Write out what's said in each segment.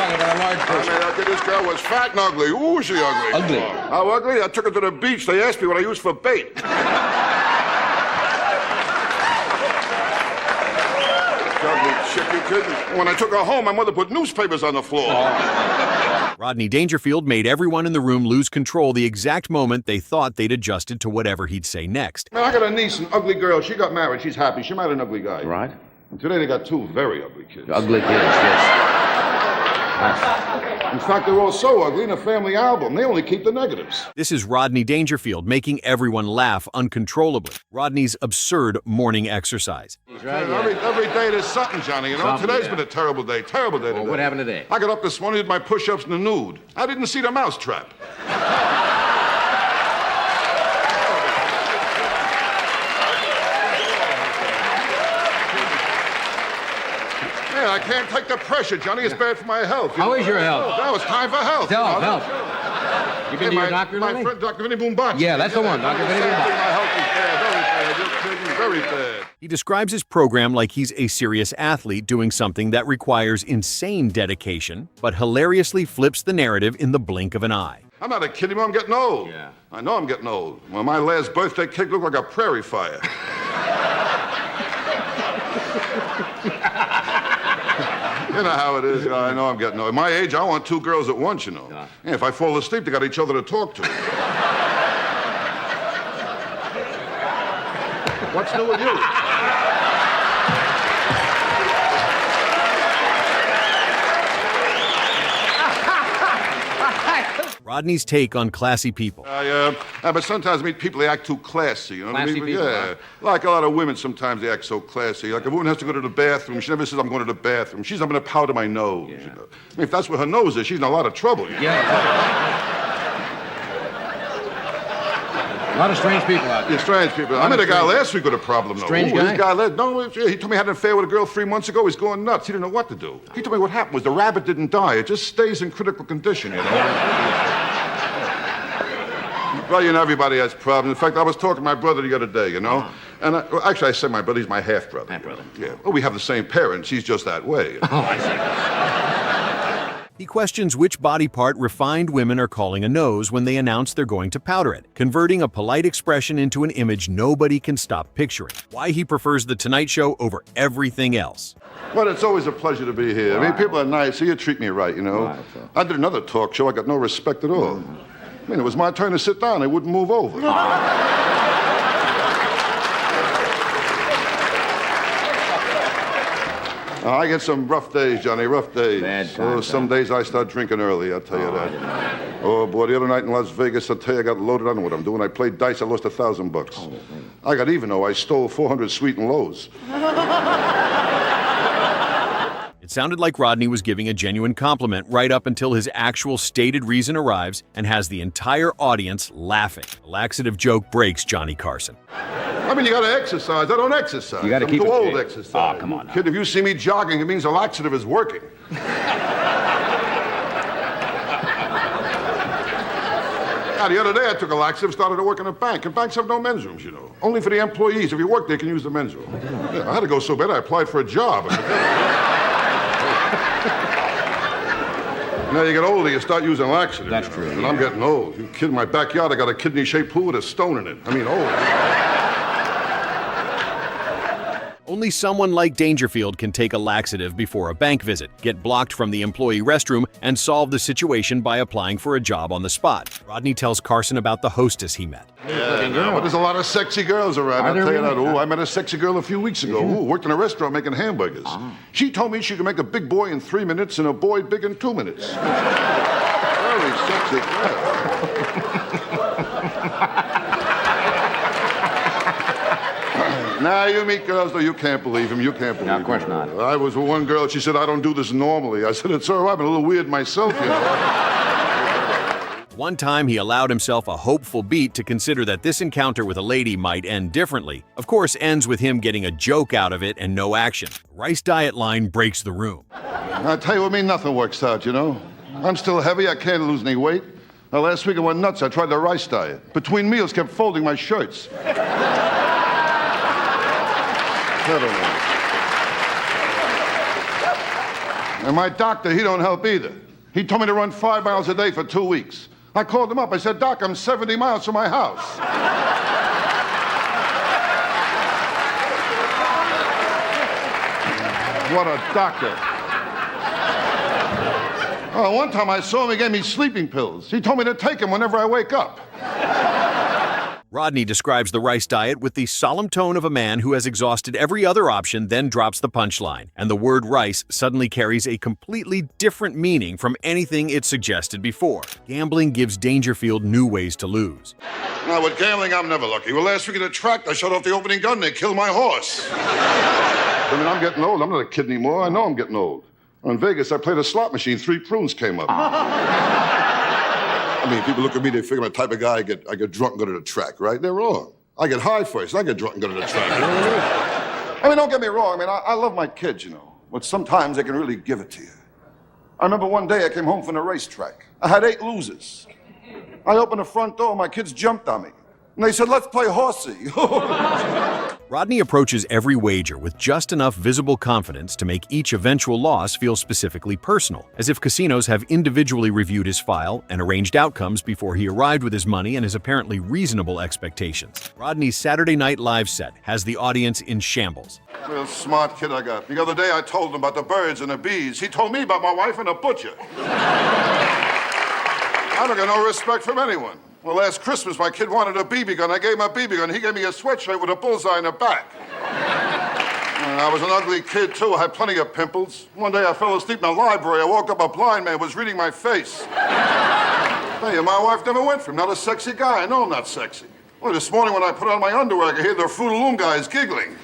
talking about a large person. I mean, this girl was fat and ugly. Ooh, she ugly. Ugly? How ugly? I took her to the beach. They asked me what I used for bait. Ugly chick, you kidding? When I took her home, my mother put newspapers on the floor. Rodney Dangerfield made everyone in the room lose control the exact moment they thought they'd adjusted to whatever he'd say next. Man, I got a niece, an ugly girl. She got married. She's happy. She married an ugly guy. Right. And today they got two very ugly kids. Ugly kids, yes. In fact, they're all so ugly in a family album. They only keep the negatives. This is Rodney Dangerfield making everyone laugh uncontrollably. Rodney's absurd morning exercise. Right, Every day there's something, Johnny, you know? Something, Today's yeah. been a terrible day today. What happened today? I got up this morning, did my push-ups in the nude. I didn't see the mousetrap. Yeah, I can't take the pressure, Johnny. It's bad for my health. How is your health? Now it's time for health. Health. You been to your doctor My lately? friend, Dr. Vinny Boombox. Yeah, that's the one, Dr. Vinny Boombox. My health is bad, very bad. He describes his program like he's a serious athlete doing something that requires insane dedication, but hilariously flips the narrative in the blink of an eye. I'm not a kid anymore. I'm getting old. Yeah. I know I'm getting old. Well, my last birthday cake looked like a prairie fire. You know how it is. I know I'm getting old. At my age, I want two girls at once, you know. Yeah. Yeah, if I fall asleep, they got each other to talk to. What's new with you? Rodney's take on classy people. But sometimes I meet people, they act too classy, you know what I Classy mean? people, Yeah. huh? Like a lot of women, sometimes they act so classy. Like a woman has to go to the bathroom. She never says, I'm going to the bathroom. She's not going to powder my nose. Yeah. You know? I mean, if that's where her nose is, she's in a lot of trouble. You know? Yeah. A lot of strange people out there. Yeah, strange people. I met a guy last week with a problem, though. Strange guy? This guy he told me he had an affair with a girl 3 months ago. He's going nuts. He didn't know what to do. He told me what happened was the rabbit didn't die. It just stays in critical condition, you know? Well, you know, everybody has problems. In fact, I was talking to my brother the other day, you know? And actually, I said my brother, he's my half-brother. Half-brother. Yeah. Well, we have the same parents. He's just that way. Oh, I see. He questions which body part refined women are calling a nose when they announce they're going to powder it, converting a polite expression into an image nobody can stop picturing. Why he prefers The Tonight Show over everything else. Well, it's always a pleasure to be here. I mean, people are nice. So you treat me right, you know? Right, so. I did another talk show. I got no respect at all. I mean, it was my turn to sit down. They wouldn't move over. I get some rough days, Johnny, rough days. Bad times, Oh, some days I start drinking early, I'll tell you that. Oh, boy, the other night in Las Vegas, I'll tell you, I got loaded. I don't know what I'm doing. I played dice, I lost $1,000. I got even, though. I stole 400 sweet and lows. It sounded like Rodney was giving a genuine compliment right up until his actual stated reason arrives and has the entire audience laughing. A laxative joke breaks Johnny Carson. I mean, you gotta exercise. I don't exercise. You gotta keep I'm too it old to fit. exercise. Oh, come on now. Kid, if you see me jogging, it means the laxative is working. Now, the other day I took a laxative, started to work in a bank, and banks have no men's rooms, you know. Only for the employees. If you work, they can use the men's room. Yeah, I had to go so bad I applied for a job. Now you get older, you start using laxative. That's you know? true, And yeah. I'm getting old. You kid, in my backyard, I got a kidney-shaped pool with a stone in it. I mean, old. Only someone like Dangerfield can take a laxative before a bank visit, get blocked from the employee restroom, and solve the situation by applying for a job on the spot. Rodney tells Carson about the hostess he met. But there's a lot of sexy girls around. I'll there tell you that. really? Ooh, I met a sexy girl a few weeks ago. Ooh, worked in a restaurant making hamburgers. She told me she could make a big boy in 3 minutes and a boy big in 2 minutes. Very sexy girl. Now, you meet girls, though, you can't believe them. You can't believe them. of course not. I was with one girl, she said, I don't do this normally. I said, it's all right, I'm a little weird myself, you know. One time, he allowed himself a hopeful beat to consider that this encounter with a lady might end differently. Of course, ends with him getting a joke out of it and no action. Rice diet line breaks the room. I tell you what, me, nothing works out, you know. I'm still heavy, I can't lose any weight. Now, last week I went nuts, I tried the rice diet. Between meals, kept folding my shirts. I don't know. And my doctor, he don't help either. He told me to run 5 miles a day for 2 weeks. I called him up. I said, Doc, I'm 70 miles from my house. What a doctor. Oh, one time I saw him, he gave me sleeping pills. He told me to take them whenever I wake up. Rodney describes the rice diet with the solemn tone of a man who has exhausted every other option, then drops the punchline, and the word rice suddenly carries a completely different meaning from anything it suggested before. Gambling gives Dangerfield new ways to lose. Now, with gambling, I'm never lucky. Well, last week at the track, I shut off the opening gun and they killed my horse. I mean, I'm getting old. I'm not a kid anymore. I know I'm getting old. In Vegas, I played a slot machine. 3 prunes came up. I mean, people look at me, they figure I'm the type of guy I get drunk and go to the track, right? They're wrong. I get high first, I get drunk and go to the track. You know what I mean? I mean, don't get me wrong. I mean, I love my kids, you know. But sometimes they can really give it to you. I remember one day I came home from the racetrack. I had 8 losers. I opened the front door, my kids jumped on me. And they said, let's play horsey. Rodney approaches every wager with just enough visible confidence to make each eventual loss feel specifically personal, as if casinos have individually reviewed his file and arranged outcomes before he arrived with his money and his apparently reasonable expectations. Rodney's Saturday Night Live set has the audience in shambles. Real smart kid I got. The other day I told him about the birds and the bees. He told me about my wife and a butcher. I don't get no respect from anyone. Well, last Christmas, my kid wanted a BB gun. I gave him a BB gun. He gave me a sweatshirt with a bullseye in the back. I was an ugly kid, too. I had plenty of pimples. One day, I fell asleep in the library. I woke up, a blind man was reading my face. Hey, my wife never went for him. Not a sexy guy. I know I'm not sexy. Well, this morning, when I put on my underwear, I could hear the Fruit of Loom guys giggling.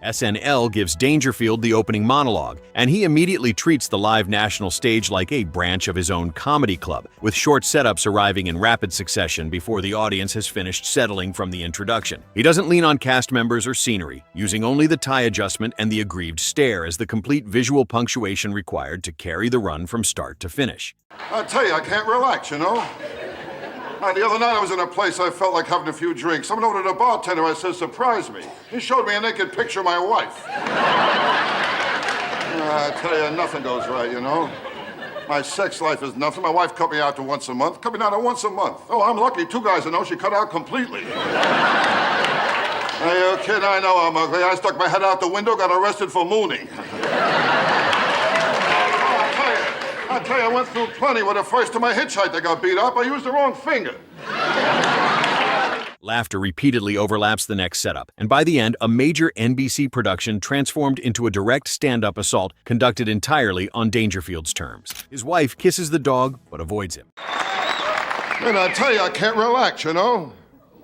SNL gives Dangerfield the opening monologue, and he immediately treats the live national stage like a branch of his own comedy club, with short setups arriving in rapid succession before the audience has finished settling from the introduction. He doesn't lean on cast members or scenery, using only the tie adjustment and the aggrieved stare as the complete visual punctuation required to carry the run from start to finish. I tell you, I can't relax, you know? The other night I was in a place I felt like having a few drinks. Someone over to the bartender, I said, surprise me. He showed me a naked picture of my wife. I tell you, nothing goes right, you know? My sex life is nothing. My wife cut me out to once a month. Cut me down to once a month. Oh, I'm lucky. 2 guys I know she cut out completely. Hey, you kid, I know I'm ugly. I stuck my head out the window, got arrested for mooning. I tell you, I went through plenty. When the first time I hitchhiked, I got beat up. I used the wrong finger. Laughter repeatedly overlaps the next setup, and by the end, a major NBC production transformed into a direct stand-up assault conducted entirely on Dangerfield's terms. His wife kisses the dog, but avoids him. Man, I tell you, I can't relax, you know?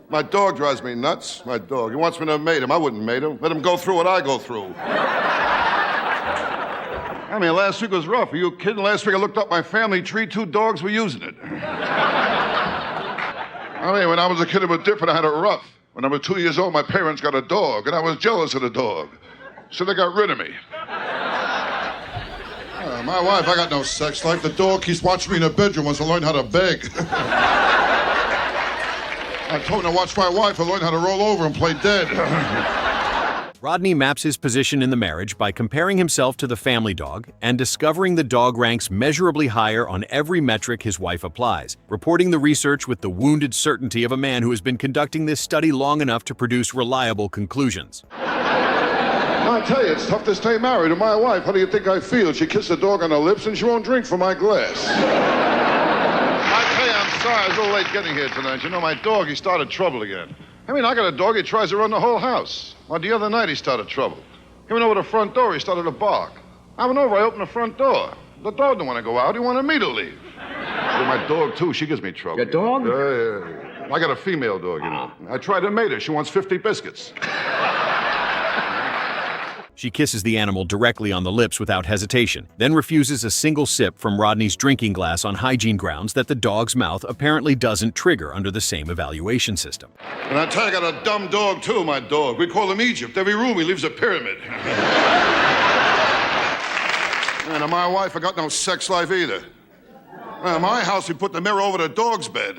My dog drives me nuts. My dog. He wants me to mate him. I wouldn't mate him. Let him go through what I go through. I mean, last week was rough. Are you kidding? Last week I looked up my family tree. 2 dogs were using it. I mean, when I was a kid, it was different. I had it rough. When I was 2 years old, my parents got a dog, and I was jealous of the dog. So they got rid of me. My wife, I got no sex life. The dog keeps watching me in the bedroom, wants to learn how to beg. I told him to watch my wife and learn how to roll over and play dead. Rodney maps his position in the marriage by comparing himself to the family dog and discovering the dog ranks measurably higher on every metric his wife applies, reporting the research with the wounded certainty of a man who has been conducting this study long enough to produce reliable conclusions. I tell you, it's tough to stay married to my wife. How do you think I feel? She kissed the dog on the lips and she won't drink from my glass. I tell you, I'm sorry. I was a little late getting here tonight. You know, my dog, he started trouble again. I mean, I got a dog, he tries to run the whole house. Well, the other night he started trouble. He went over the front door, he started to bark. I went over, I opened the front door. The dog didn't want to go out, he wanted me to leave. Well, my dog, too, she gives me trouble. Your dog? I got a female dog, you know. I tried to mate her, she wants 50 biscuits. She kisses the animal directly on the lips without hesitation, then refuses a single sip from Rodney's drinking glass on hygiene grounds that the dog's mouth apparently doesn't trigger under the same evaluation system. And I tell you, I got a dumb dog, too, my dog. We call him Egypt. Every room he leaves a pyramid. And my wife, I got no sex life either. In my house, we put the mirror over the dog's bed.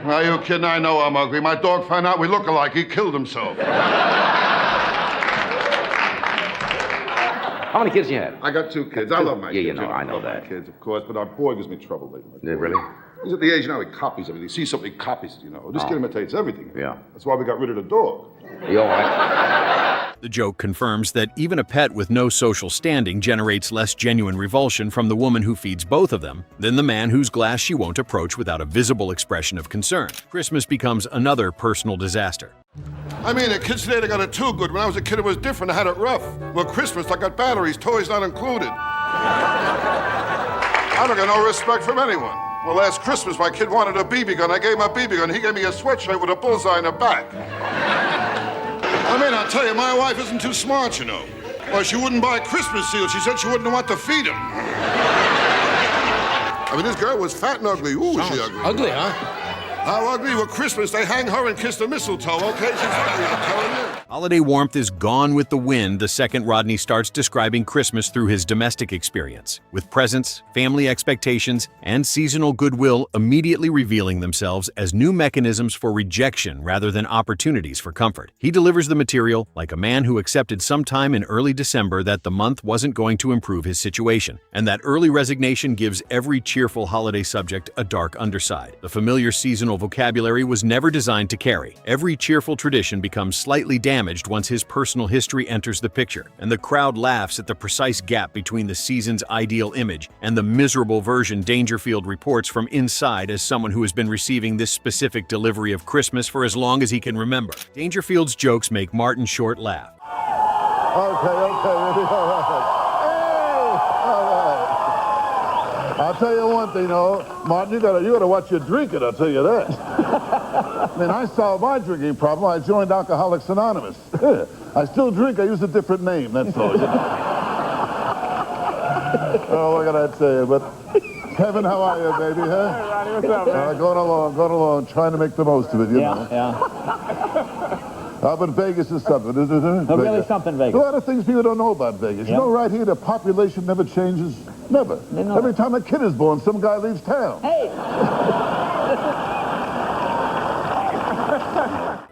Are you kidding? I know I'm ugly. My dog found out we look alike. He killed himself. How many kids you had? I got 2 kids. I love my Yeah, kids. you know, I know love my that. kids, of course, but our boy gives me trouble lately. Yeah, really? He's at the age now he copies everything. He sees something, he copies it, you know. This kid imitates everything. Yeah. That's why we got rid of the dog. You all right? The joke confirms that even a pet with no social standing generates less genuine revulsion from the woman who feeds both of them than the man whose glass she won't approach without a visible expression of concern. Christmas becomes another personal disaster. I mean, the kids today, they got it too good. When I was a kid, it was different. I had it rough. Well, Christmas, I got batteries, toys not included. I don't get no respect from anyone. Well, last Christmas, my kid wanted a BB gun. I gave him a BB gun. He gave me a sweatshirt with a bullseye in the back. I mean, I'll tell you, my wife isn't too smart, you know. Well, she wouldn't buy Christmas seals. She said she wouldn't want to feed him. I mean, this girl was fat and ugly. Ooh, was she ugly? Ugly, huh? How ugly? Well, Christmas, they hang her and kiss the mistletoe, okay? She's ugly, I'm telling you. Holiday warmth is gone with the wind the second Rodney starts describing Christmas through his domestic experience, with presents, family expectations, and seasonal goodwill immediately revealing themselves as new mechanisms for rejection rather than opportunities for comfort. He delivers the material like a man who accepted sometime in early December that the month wasn't going to improve his situation, and that early resignation gives every cheerful holiday subject a dark underside. The familiar seasonal vocabulary was never designed to carry. Every cheerful tradition becomes slightly damaged once his personal history enters the picture, and the crowd laughs at the precise gap between the season's ideal image and the miserable version Dangerfield reports from inside as someone who has been receiving this specific delivery of Christmas for as long as he can remember. Dangerfield's jokes make Martin Short laugh. Okay, all right. Hey, all right. I'll tell you one thing, though, Martin, you gotta watch your drinking, I'll tell you that. I mean, I solved my drinking problem. I joined Alcoholics Anonymous. I still drink, I use a different name, that's all. Oh, what can I tell you, but Kevin, how are you, baby, huh? Hey, Rodney, what's up, man? Going along, trying to make the most of it, you know. Yeah. How about Vegas is something, isn't it? Oh, really something, Vegas. A lot of things people don't know about Vegas. Yeah. You know, right here, the population never changes. Never. Every time a kid is born, some guy leaves town. Hey!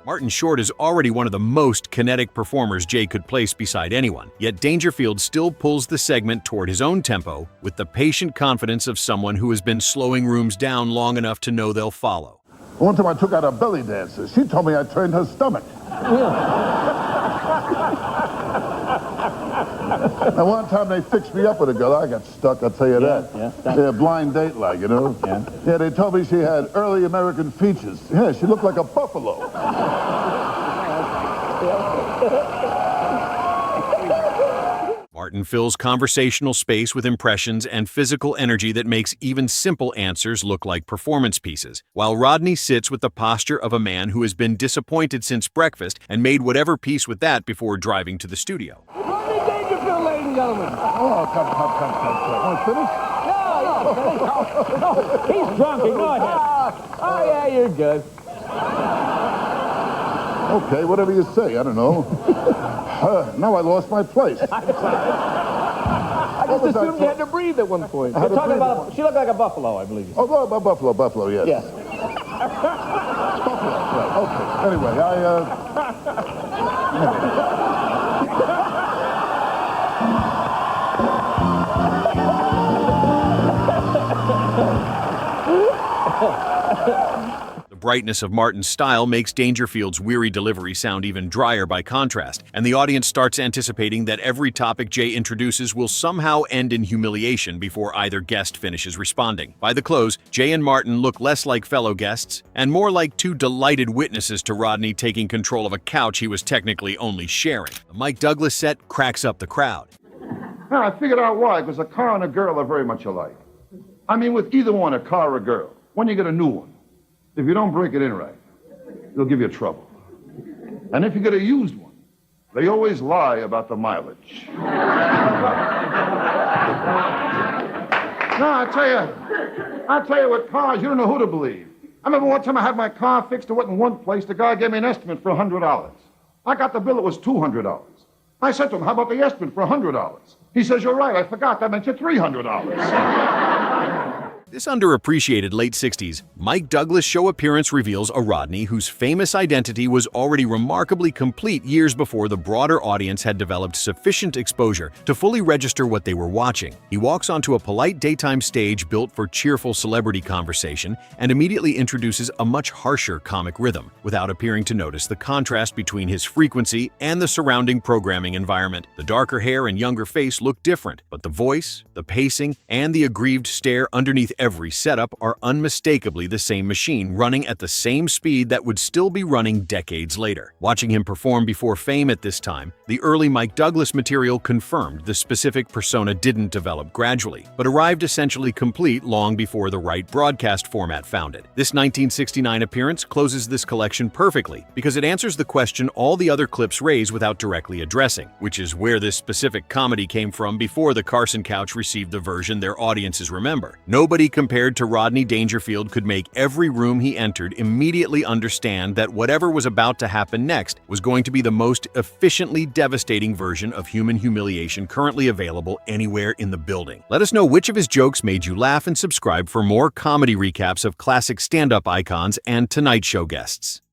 Martin Short is already one of the most kinetic performers Jay could place beside anyone, yet Dangerfield still pulls the segment toward his own tempo with the patient confidence of someone who has been slowing rooms down long enough to know they'll follow. One time I took out a belly dancer. She told me I turned her stomach. And one time they fixed me up with a girl. I got stuck, I'll tell you that. Yeah, blind date like, you know? Yeah, they told me she had early American features. Yeah, she looked like a buffalo. Martin fills conversational space with impressions and physical energy that makes even simple answers look like performance pieces, while Rodney sits with the posture of a man who has been disappointed since breakfast and made whatever peace with that before driving to the studio. Rodney Dangerfield, ladies and gentlemen. Oh, come. Want to finish? No, he's drunk. Ignore him. Oh, yeah, you're good. Okay, whatever you say, I don't know. Now I lost my place. I just assumed you had to breathe at one point. You're talking about, she looked like a buffalo, I believe. Oh, buffalo, yes. Yes. Buffalo, right, okay. Anyway, The brightness of Martin's style makes Dangerfield's weary delivery sound even drier by contrast, and the audience starts anticipating that every topic Jay introduces will somehow end in humiliation before either guest finishes responding. By the close, Jay and Martin look less like fellow guests and more like two delighted witnesses to Rodney taking control of a couch he was technically only sharing. The Mike Douglas set cracks up the crowd. I figured out why, because a car and a girl are very much alike. I mean, with either one, a car or a girl, when you get a new one, if you don't break it in right, they'll give you trouble. And if you get a used one, they always lie about the mileage. No, I tell you with cars, you don't know who to believe. I remember one time I had my car fixed. It went in one place. The guy gave me an estimate for $100. I got the bill. It was $200. I said to him, how about the estimate for $100? He says, you're right. I forgot. That meant you $300. This underappreciated late 60s Mike Douglas show appearance reveals a Rodney whose famous identity was already remarkably complete years before the broader audience had developed sufficient exposure to fully register what they were watching. He walks onto a polite daytime stage built for cheerful celebrity conversation and immediately introduces a much harsher comic rhythm, without appearing to notice the contrast between his frequency and the surrounding programming environment. The darker hair and younger face look different, but the voice, the pacing, and the aggrieved stare underneath every setup are unmistakably the same machine running at the same speed that would still be running decades later. Watching him perform before fame at this time, the early Mike Douglas material confirmed the specific persona didn't develop gradually, but arrived essentially complete long before the right broadcast format found it. This 1969 appearance closes this collection perfectly because it answers the question all the other clips raise without directly addressing, which is where this specific comedy came from before the Carson couch received the version their audiences remember. Nobody compared to Rodney Dangerfield could make every room he entered immediately understand that whatever was about to happen next was going to be the most efficiently devastating version of human humiliation currently available anywhere in the building. Let us know which of his jokes made you laugh and subscribe for more comedy recaps of classic stand-up icons and Tonight Show guests.